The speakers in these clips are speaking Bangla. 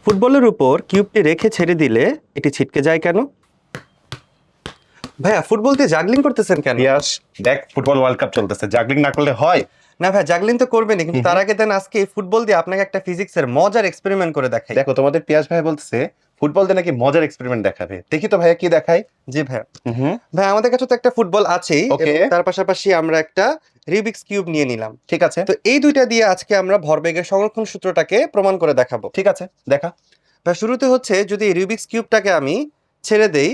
ফুটবলের উপর কিউবটি রেখে ছেড়ে দিলে এটি ছিটকে যায় কেন? ভাইয়া ফুটবল দিয়ে জাগলিং করতেছেন কেন? পিয়াস, দেখ ফুটবল ওয়ার্ল্ড কাপ চলতেছে, জাগলিং না করলে হয়? না ভাই, জাগলিং তো করবেনই, কিন্তু তার আগে দেন আজকে এই ফুটবল দিয়ে আপনাকে একটা ফিজিক্সের মজার এক্সপেরিমেন্ট করে দেখাই। দেখো তোমাদের পিয়াস ভাই বলতেছে ফুটবল দিয়ে নাকি মজার এক্সপেরিমেন্ট দেখাবে। দেখি তো ভাইয়া কি দেখায়। জি ভাইয়া। ভাই আমাদের কাছে তো একটা ফুটবল আছেই, Okay. এবং তার পাশাপাশি আমরা একটা রিবিক্স কিউব নিয়ে নিলাম। ঠিক আছে, তো এই দুইটা দিয়ে আজকে আমরা ভরবেগের সংরক্ষণ সূত্রটাকে প্রমাণ করে দেখাবো। ঠিক আছে, দেখা। ভাই শুরুতে হচ্ছে, যদি এই রিবিক্স কিউবটাকে আমি ছেড়ে দেই,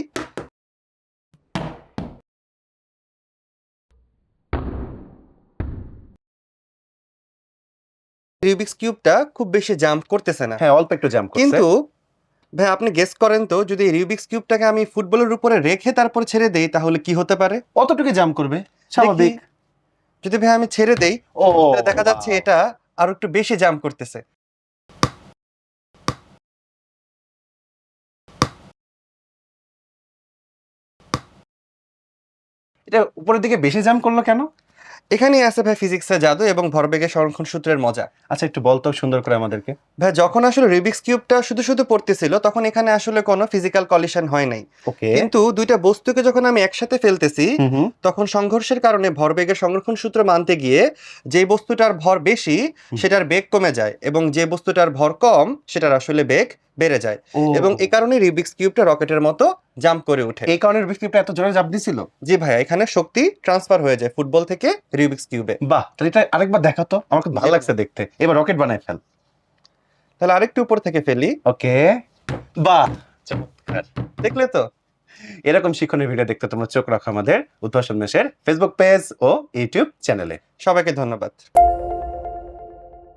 রিবিক্স কিউবটা খুব বেশি জাম্প করতেছে না। হ্যাঁ, অল্প একটু জাম্প করছে। কিন্তু ভাই আপনি গেস করেন তো, যদি রিবিক্স কিউবটাকে আমি ফুটবলের উপরে রেখে তারপর ছেড়ে দেই তাহলে কি হতে পারে? কতটুকু জাম্প করবে? স্বাভাবিক। দেখি। যদি ভাই আমি ছেড়ে দেই, ও তাহলে দেখা যাচ্ছে এটা আরো একটু বেশি জাম্প করতেছে। এটা উপরের দিকে বেশি জাম্প করলো কেন? এখানেই আছে ভাই ফিজিক্সের জাদু এবং ভরবেগের সংরক্ষণ সূত্রের মজা। আচ্ছা, একটু বলতো সুন্দর করে আমাদেরকে। ভাই যখন আসলে রিবিক্স কিউবটা শুধু শুধু পড়তেছিল, তখন এখানে আসলে কোনো ফিজিক্যাল কলিশন হয় নাই। ওকে। কিন্তু দুইটা বস্তুকে যখন আমি একসাথে ফেলতেছি, তখন সংঘর্ষের কারণে ভরবেগের সংরক্ষণ সূত্র মানতে গিয়ে যে বস্তুটার ভর বেশি সেটার বেগ কমে যায়, এবং যে বস্তুটার ভর কম সেটার আসলে বেগ বেড়ে যায়। এবং এই কারণে রিবিক্স কিউবটা রকেটের মতো জাম্প করে ওঠে। এই কারণে রুবিক্স কিউবটা এত জোরে জাম্প দিছিল? জি ভাইয়া, এখানে শক্তি ট্রান্সফার হয়ে যায় ফুটবল থেকে রিবিক্স কিউবে। বাহ, তাহলে এটা আরেকবার দেখাতো, আমার খুব ভালো লাগছে দেখতে। এবার রকেট বানায় ফেল। তাহলে আরেকটু উপর থেকে ফেলি। ওকে, বাহ, চমৎকার। দেখলে তো? এরকম শিক্ষণীয় ভিডিও দেখতে তোমরা চোখ রাখো আমাদের উদ্ভাসন মেশের ফেসবুক পেজ ও ইউটিউব চ্যানেলে। সবাইকে ধন্যবাদ।